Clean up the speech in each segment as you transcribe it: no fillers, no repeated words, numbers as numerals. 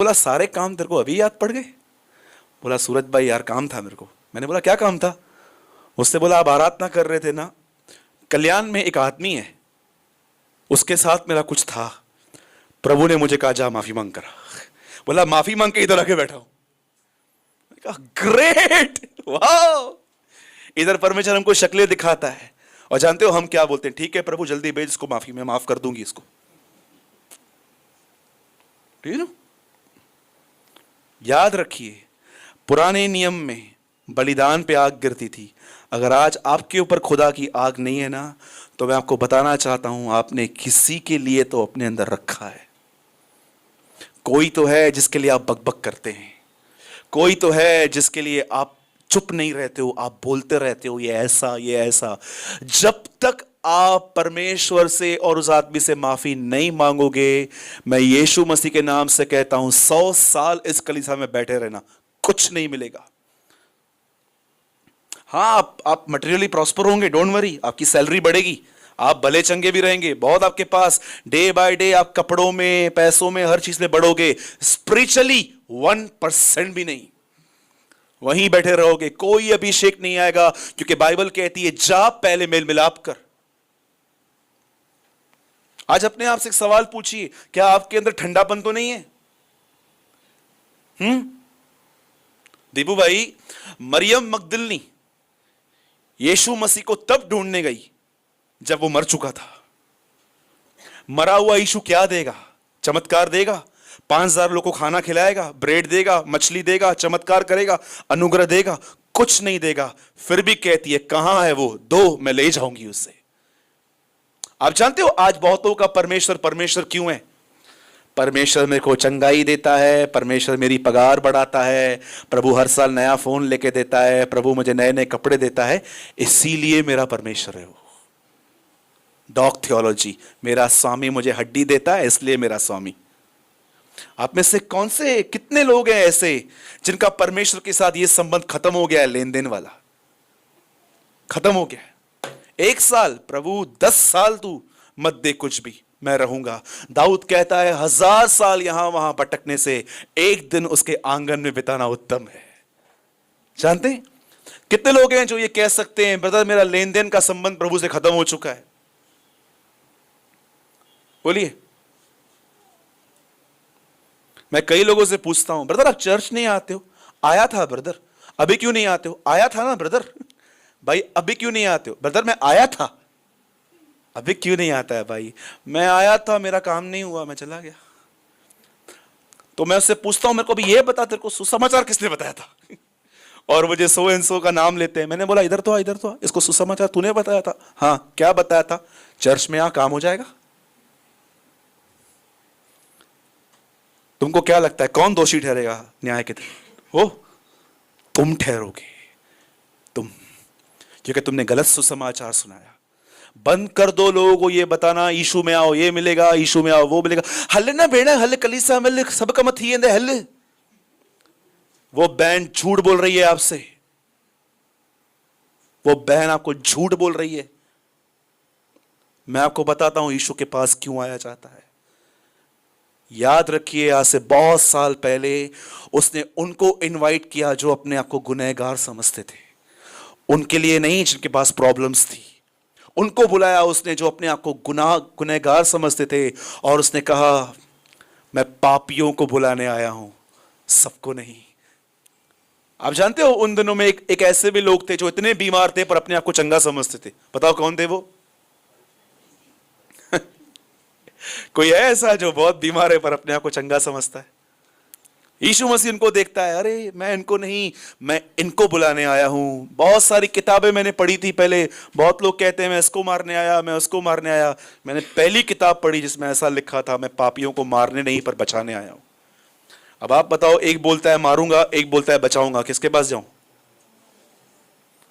बोला सारे काम तेरे को अभी याद पड़ गए? बोला सूरज भाई यार काम था मेरे को। मैंने बोला क्या काम था? उसने बोला आप आराधना कर रहे थे ना, कल्याण में एक आदमी है, उसके साथ मेरा कुछ था, प्रभु ने मुझे कहा जा माफी मांग करा। बोला माफी मांग के इधर आके बैठा हूं। कहा ग्रेट, वाह। इधर परमेश्वर हमको शक्लें दिखाता है और जानते हो हम क्या बोलते हैं? ठीक है प्रभु जल्दी भेज इसको माफी, मैं माफ कर दूंगी इसको। ठीक है ना? याद रखिए पुराने नियम में बलिदान पे आग गिरती थी। अगर आज आपके ऊपर खुदा की आग नहीं है ना, तो मैं आपको बताना चाहता हूं आपने किसी के लिए तो अपने अंदर रखा है। कोई तो है जिसके लिए आप बकबक करते हैं, कोई तो है जिसके लिए आप चुप नहीं रहते हो, आप बोलते रहते हो ये ऐसा ये ऐसा। जब तक आप परमेश्वर से और उस आदमी से माफी नहीं मांगोगे, मैं यीशु मसीह के नाम से कहता हूं 100 साल इस कलीसिया में बैठे रहना, कुछ नहीं मिलेगा। हाँ आप मटेरियली प्रॉस्पर होंगे, डोंट वरी, आपकी सैलरी बढ़ेगी, आप भले चंगे भी रहेंगे, बहुत आपके पास डे बाय डे आप कपड़ों में, पैसों में, हर चीज में बढ़ोगे। स्पिरिचुअली 1% भी नहीं, वहीं बैठे रहोगे, कोई अभिषेक नहीं आएगा। क्योंकि बाइबल कहती है जा पहले मेल मिलाप कर। आज अपने आप से एक सवाल पूछिए, क्या आपके अंदर ठंडापन तो नहीं है? दीपू भाई, मरियम मगदलिनी यीशु मसीह को तब ढूंढने गई जब वो मर चुका था। मरा हुआ यीशु क्या देगा? चमत्कार देगा? 5000 लोगों को खाना खिलाएगा, ब्रेड देगा, मछली देगा, चमत्कार करेगा, अनुग्रह देगा? कुछ नहीं देगा। फिर भी कहती है कहां है वो, दो मैं ले जाऊंगी उससे। आप जानते हो आज बहुतों का परमेश्वर परमेश्वर क्यों है? परमेश्वर मेरे को चंगाई देता है, परमेश्वर मेरी पगार बढ़ाता है, प्रभु हर साल नया फोन लेके देता है, प्रभु मुझे नए नए कपड़े देता है, इसीलिए मेरा परमेश्वर है वो। डॉग थियोलॉजी, मेरा स्वामी मुझे हड्डी देता है इसलिए मेरा स्वामी। आप में से कौन से कितने लोग हैं ऐसे जिनका परमेश्वर के साथ ये संबंध खत्म हो गया है, लेन देन वाला खत्म हो गया है? 1 साल प्रभु 10 साल तू मत दे कुछ भी, मैं रहूंगा। दाऊद कहता है 1000 साल यहां वहां भटकने से एक दिन उसके आंगन में बिताना उत्तम है। जानते हैं कितने लोग हैं जो ये कह सकते हैं ब्रदर मेरा लेन देन का संबंध प्रभु से खत्म हो चुका है? बोलिए। मैं कई लोगों से पूछता हूं ब्रदर आप चर्च नहीं आते हो? आया था ब्रदर। अभी क्यों नहीं आते हो? आया था ना ब्रदर। भाई अभी क्यों नहीं आते हो? ब्रदर मैं आया था। अभी क्यों नहीं आता है? भाई मैं आया था, मेरा काम नहीं हुआ, मैं चला गया। तो मैं उससे पूछता हूं मेरे को अभी ये बता तेरे को सुसमाचार किसने बताया था? और मुझे सो एंड सो का नाम लेते हैं। मैंने बोला इधर तो आ, इधर तो आ, इसको सुसमाचार तूने बताया था। हाँ क्या बताया था? चर्च में आ काम हो जाएगा। तुमको क्या लगता है कौन दोषी ठहरेगा न्याय के दिन? हो तुम ठहरोगे, तुम, क्योंकि तुमने गलत सुसमाचार सुनाया। बंद कर दो लोगों को ये बताना यीशु में आओ ये मिलेगा, यीशु में आओ वो मिलेगा। हल्ले ना बेड़ा, हल्ले कलीसा में सबका मत ही हल्ले। वो बहन झूठ बोल रही है आपसे, वो बहन आपको झूठ बोल रही है। मैं आपको बताता हूं यीशु के पास क्यों आया चाहता है। याद रखिए आज से बहुत साल पहले उसने उनको इनवाइट किया जो अपने आप को गुनहगार समझते थे। उनके लिए नहीं जिनके पास प्रॉब्लम्स थी। उनको बुलाया उसने जो अपने आप को गुनहगार समझते थे, और उसने कहा मैं पापियों को बुलाने आया हूं, सबको नहीं। आप जानते हो उन दिनों में एक ऐसे भी लोग थे जो इतने बीमार थे पर अपने आप को चंगा समझते थे। बताओ कौन थे वो? कोई है ऐसा जो बहुत बीमार है पर अपने आप को चंगा समझता है? यीशु मसीह उनको देखता है, अरे मैं इनको नहीं, मैं इनको बुलाने आया हूं। बहुत सारी किताबें मैंने पढ़ी थी पहले। बहुत लोग कहते हैं मैं इसको मारने आया, मैं उसको मारने आया। मैंने पहली किताब पढ़ी जिसमें ऐसा लिखा था मैं पापियों को मारने नहीं पर बचाने आया हूं। अब आप बताओ, एक बोलता है मारूंगा, एक बोलता है बचाऊंगा, किसके पास जाऊं?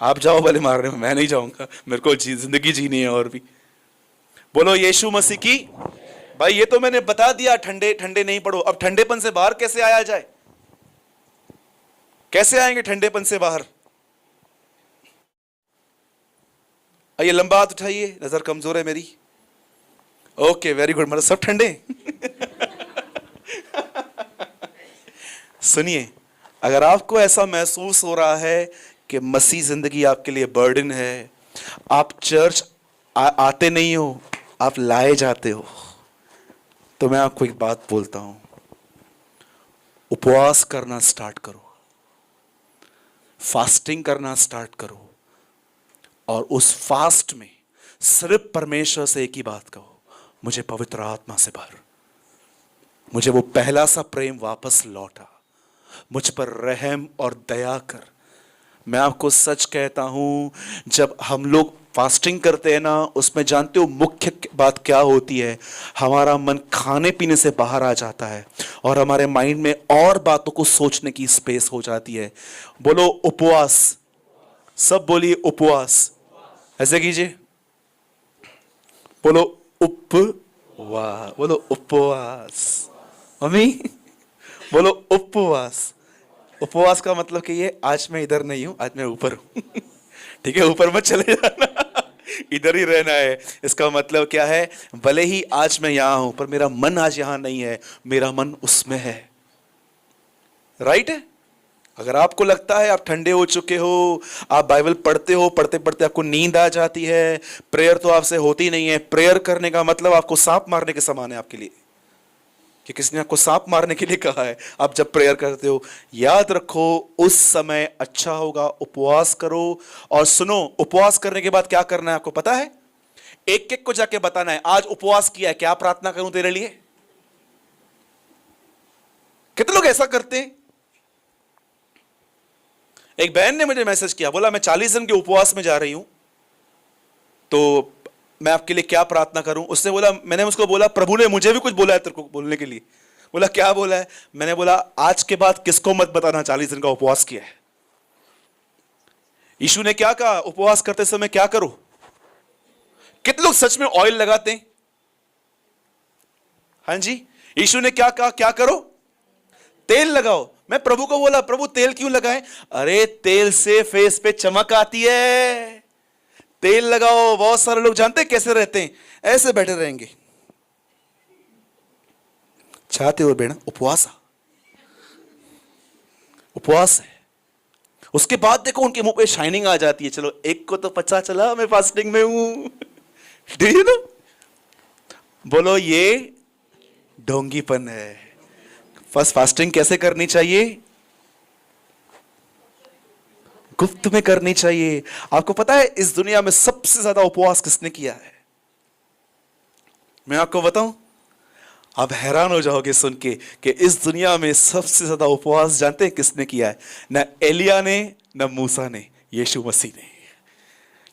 आप जाओ भले मारने में, मैं नहीं जाऊंगा, मेरे को जिंदगी जीनी है। और भी बोलो यीशु मसीह की। भाई ये तो मैंने बता दिया, ठंडे ठंडे नहीं पड़ो। अब ठंडेपन से बाहर कैसे आया जाए? कैसे आएंगे ठंडेपन से बाहर? आइए लंबा हाथ उठाइए, नजर कमजोर है मेरी। ओके वेरी गुड, मतलब सब ठंडे। सुनिए, अगर आपको ऐसा महसूस हो रहा है कि मसीह जिंदगी आपके लिए बर्डन है, आप चर्च आते नहीं हो, आप लाए जाते हो, तो मैं आपको एक बात बोलता हूं, उपवास करना स्टार्ट करो, फास्टिंग करना स्टार्ट करो, और उस फास्ट में सिर्फ परमेश्वर से एक ही बात कहो, मुझे पवित्र आत्मा से भर, मुझे वो पहला सा प्रेम वापस लौटा, मुझ पर रहम और दया कर। मैं आपको सच कहता हूं, जब हम लोग फास्टिंग करते हैं ना, उसमें जानते हो मुख्य बात क्या होती है, हमारा मन खाने पीने से बाहर आ जाता है और हमारे माइंड में और बातों को सोचने की स्पेस हो जाती है। बोलो उपवास, सब बोलिए उपवास, ऐसे कीजिए, बोलो उपवास, बोलो उपवास, मम्मी बोलो उपवास। उपवास का मतलब कि ये आज मैं इधर नहीं हूं, आज मैं ऊपर हूं ठीक है, ऊपर मत चले जाना इधर ही रहना है। इसका मतलब क्या है, भले ही आज मैं यहां हूं पर मेरा मन आज यहां नहीं है, मेरा मन उसमें है। राइट है? अगर आपको लगता है आप ठंडे हो चुके हो, आप बाइबल पढ़ते हो, पढ़ते पढ़ते आपको नींद आ जाती है, प्रेयर तो आपसे होती नहीं है, प्रेयर करने का मतलब आपको सांप मारने के समान है आपके लिए, कि किसने आपको सांप मारने के लिए कहा है। आप जब प्रेयर करते हो, याद रखो उस समय अच्छा होगा उपवास करो। और सुनो, उपवास करने के बाद क्या करना है आपको पता है? एक एक को जाके बताना है, आज उपवास किया है, क्या प्रार्थना करूं तेरे लिए? कितने लोग ऐसा करते हैं? एक बहन ने मुझे मैसेज किया, बोला मैं 40 दिन के उपवास में जा रही हूं, तो मैं आपके लिए क्या प्रार्थना करूं? उसने बोला, मैंने उसको बोला प्रभु ने मुझे भी कुछ बोला है तेरे को बोलने के लिए। बोला क्या बोला है? मैंने बोला आज के बाद किसको मत बताना 40 दिन का उपवास किया है। यीशु ने क्या कहा, उपवास करते समय क्या करो? कितने लोग सच में ऑयल लगाते हैं? हाँ जी, यीशु ने क्या कहा, क्या करो? तेल लगाओ। मैं प्रभु को बोला, प्रभु तेल क्यों लगाएं? अरे तेल से फेस पे चमक आती है, तेल लगाओ। बहुत सारे लोग जानते हैं कैसे रहते हैं, ऐसे बैठे रहेंगे। चाहते हो बेटा उपवास, उपवास है, उसके बाद देखो उनके मुंह पे शाइनिंग आ जाती है। चलो एक को तो पता चला मैं फास्टिंग में हूं डू यू नो? बोलो ये ढोंगीपन है। फर्स्ट फास्टिंग कैसे करनी चाहिए? गुप्त में करनी चाहिए। आपको पता है इस दुनिया में सबसे ज्यादा उपवास किसने किया है? मैं आपको बताऊं, आप हैरान हो जाओगे सुन के कि इस दुनिया में सबसे ज्यादा उपवास जानते हैं किसने किया है? न एलिया ने, न मूसा ने, यीशु मसीह ने।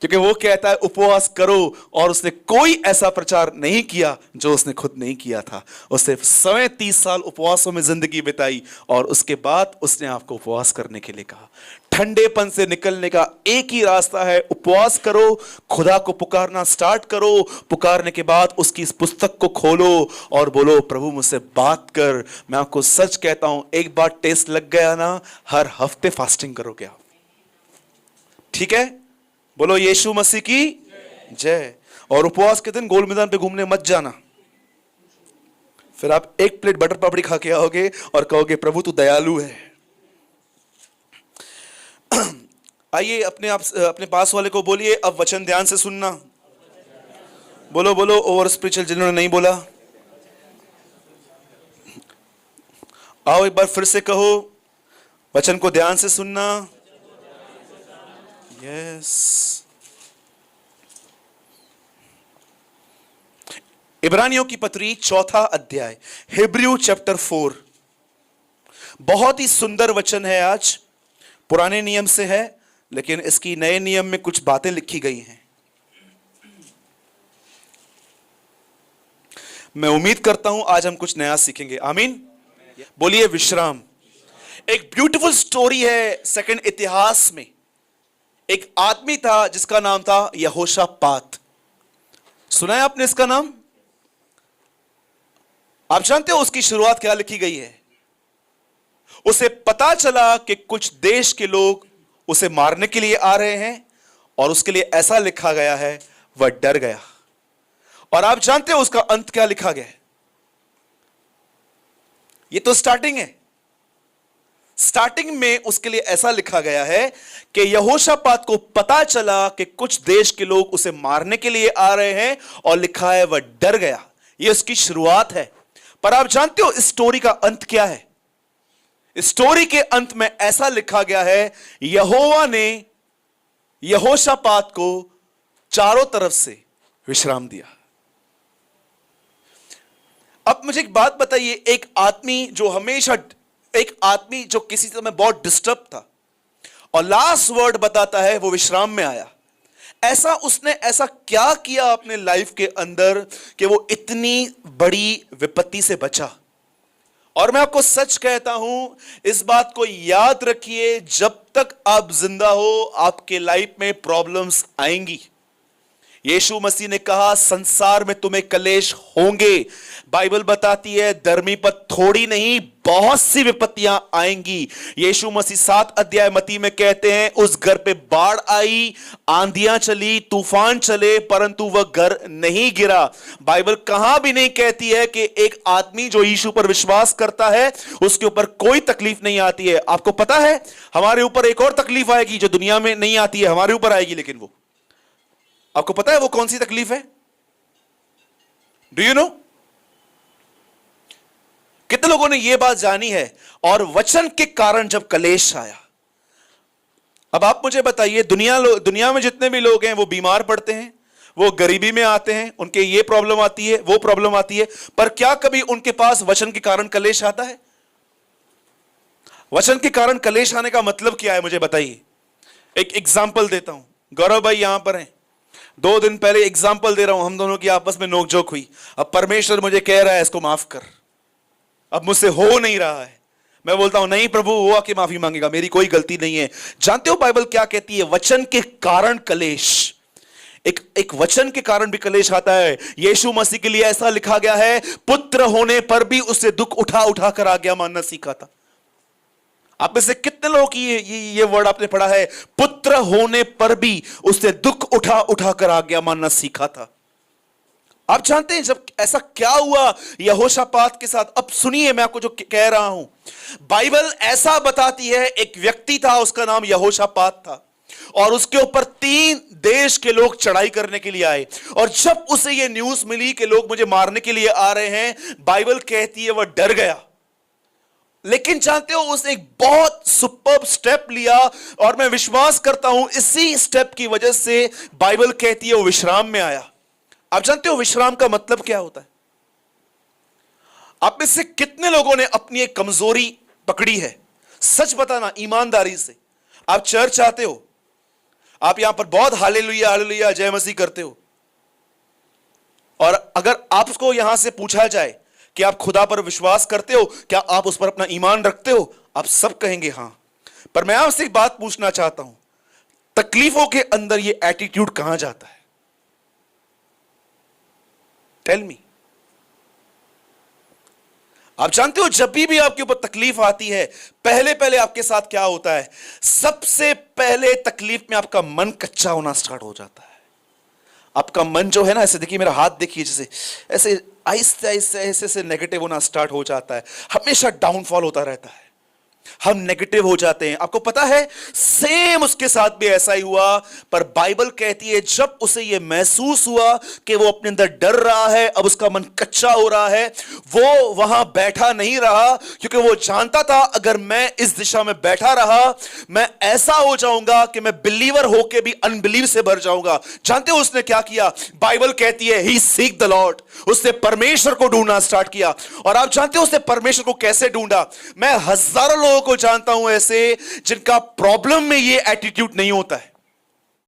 क्योंकि वो कहता है उपवास करो, और उसने कोई ऐसा प्रचार नहीं किया जो उसने खुद नहीं किया था। उसने समय 30 साल उपवासों में जिंदगी बिताई, और उसके बाद उसने आपको उपवास करने के लिए कहा। ठंडेपन से निकलने का एक ही रास्ता है, उपवास करो, खुदा को पुकारना स्टार्ट करो। पुकारने के बाद उसकी इस पुस्तक को खोलो और बोलो प्रभु मुझसे बात कर। मैं आपको सच कहता हूं, एक बार टेस्ट लग गया ना, हर हफ्ते फास्टिंग करोगे आप। ठीक है? बोलो यीशु मसीह की जय। और उपवास के दिन गोल मैदान पे घूमने मत जाना, फिर आप एक प्लेट बटर पापड़ी खा के आओगे और कहोगे प्रभु तू दयालु है। आइए अपने पास वाले को बोलिए, अब वचन ध्यान से सुनना। बोलो बोलो ओवर स्पिरिचुअल जिन्होंने नहीं बोला, आओ एक बार फिर से कहो, वचन को ध्यान से सुनना। यस। इब्रानियों की पत्री 4 अध्याय, हिब्रू चैप्टर 4। बहुत ही सुंदर वचन है। आज पुराने नियम से है, लेकिन इसकी नए नियम में कुछ बातें लिखी गई हैं। मैं उम्मीद करता हूं आज हम कुछ नया सीखेंगे। आमीन। बोलिए विश्राम। एक ब्यूटीफुल स्टोरी है सेकंड इतिहास में। एक आदमी था जिसका नाम था यहोशापात। सुना है आपने इसका नाम? आप जानते हो उसकी शुरुआत क्या लिखी गई है? उसे पता चला कि कुछ देश के लोग उसे मारने के लिए आ रहे हैं, और उसके लिए ऐसा लिखा गया है, वह डर गया। और आप जानते हो उसका अंत क्या लिखा गया है? ये तो स्टार्टिंग है। स्टार्टिंग में उसके लिए ऐसा लिखा गया है कि यहोशापात को पता चला कि कुछ देश के लोग उसे मारने के लिए आ रहे हैं, और लिखा है वह डर गया। यह उसकी शुरुआत है। पर आप जानते हो इस स्टोरी का अंत क्या है? इस स्टोरी के अंत में ऐसा लिखा गया है, यहोवा ने यहोशापात को चारों तरफ से विश्राम दिया। अब मुझे एक बात बताइए, एक आदमी जो किसी समय बहुत डिस्टर्ब था और लास्ट वर्ड बताता है वो विश्राम में आया। उसने ऐसा क्या किया अपने लाइफ के अंदर कि वो इतनी बड़ी विपत्ति से बचा? और मैं आपको सच कहता हूं, इस बात को याद रखिए, जब तक आप जिंदा हो आपके लाइफ में प्रॉब्लम्स आएंगी। यीशु मसीह ने कहा संसार में तुम्हें कलेश होंगे। बाइबल बताती है धर्मी पर थोड़ी नहीं बहुत सी विपत्तियां आएंगी। यीशु मसीह 7 अध्याय मत्ती में कहते हैं उस घर पे बाढ़ आई, आंधियां चली, तूफान चले, परंतु वह घर नहीं गिरा। बाइबल कहां भी नहीं कहती है कि एक आदमी जो यीशु पर विश्वास करता है उसके ऊपर कोई तकलीफ नहीं आती है। आपको पता है हमारे ऊपर एक और तकलीफ आएगी जो दुनिया में नहीं आती है, हमारे ऊपर आएगी। लेकिन वो आपको पता है वो कौन सी तकलीफ है? Do you know? कितने लोगों ने यह बात जानी है? और वचन के कारण जब कलेश आया, अब आप मुझे बताइए, दुनिया में जितने भी लोग हैं वो बीमार पड़ते हैं, वो गरीबी में आते हैं, उनके ये प्रॉब्लम आती है, वो प्रॉब्लम आती है, पर क्या कभी उनके पास वचन के कारण कलेश आता है? वचन के कारण कलेश आने का मतलब क्या है मुझे बताइए। एक एग्जाम्पल देता हूं। गौरव भाई यहां पर हैं, 2 दिन पहले एग्जाम्पल दे रहा हूं, हम दोनों की आपस में नोकझोंक हुई। अब परमेश्वर मुझे कह रहा है इसको माफ कर, अब मुझसे हो नहीं रहा है। मैं बोलता हूं नहीं प्रभु, वो आके माफी मांगेगा, मेरी कोई गलती नहीं है। जानते हो बाइबल क्या कहती है? वचन के कारण कलेश, एक वचन के कारण भी कलेश आता है। यीशु मसीह के लिए ऐसा लिखा गया है, पुत्र होने पर भी उसे दुख उठा उठा कर आज्ञा मानना सीखा था। आप में से कितने लोगों की ये वर्ड आपने पढ़ा है? पुत्र होने पर भी उसने दुख उठा उठा कर आज्ञा मानना सीखा था। आप जानते हैं जब ऐसा क्या हुआ यहोशापात के साथ? अब सुनिए मैं आपको जो कह रहा हूं। बाइबल ऐसा बताती है, एक व्यक्ति था, उसका नाम यहोशापात था, और उसके ऊपर 3 देश के लोग चढ़ाई करने के लिए आए। और जब उसे यह न्यूज मिली कि लोग मुझे मारने के लिए आ रहे हैं, बाइबल कहती है वह डर गया। लेकिन जानते हो उसने एक बहुत सुपर्ब स्टेप लिया, और मैं विश्वास करता हूं इसी स्टेप की वजह से बाइबल कहती है वो विश्राम में आया। आप जानते हो विश्राम का मतलब क्या होता है? आप में से कितने लोगों ने अपनी एक कमजोरी पकड़ी है? सच बताना ईमानदारी से। आप चर्च आते हो, आप यहां पर बहुत हालेलुया हालेलुया जय मसीह करते हो, और अगर आपको यहां से पूछा जाए कि आप खुदा पर विश्वास करते हो, क्या आप उस पर अपना ईमान रखते हो, आप सब कहेंगे हां। पर मैं आपसे एक बात पूछना चाहता हूं, तकलीफों के अंदर यह एटीट्यूड कहां जाता है? Tell me. आप जानते हो जब भी आपके ऊपर तकलीफ आती है, पहले आपके साथ क्या होता है? सबसे पहले तकलीफ में आपका मन कच्चा होना स्टार्ट हो जाता है। आपका मन जो है ना, ऐसे देखिए, मेरा हाथ देखिए, जैसे ऐसे आहिस्ते आहिस्ते ऐसे नेगेटिव होना स्टार्ट हो जाता है। हमेशा डाउनफॉल होता रहता है, हम नेगेटिव हो जाते हैं। आपको पता है सेम उसके साथ भी ऐसा ही हुआ। पर बाइबल कहती है जब उसे यह महसूस हुआ कि वो अपने अंदर डर रहा है, अब उसका मन कच्चा हो रहा है, वो वहां बैठा नहीं रहा, क्योंकि वो जानता था अगर मैं इस दिशा में बैठा रहा मैं ऐसा हो जाऊंगा कि मैं बिलीवर होके भी अनबिलीव से भर जाऊंगा। जानते हो उसने क्या किया? बाइबल कहती है ही सीक द लॉर्ड, उसने परमेश्वर को ढूंढना स्टार्ट किया। और आप जानते हो उसने परमेश्वर को कैसे ढूंढा? मैं हजारों लोगों को जानता हूं ऐसे जिनका प्रॉब्लम में ये एटीट्यूड नहीं होता है।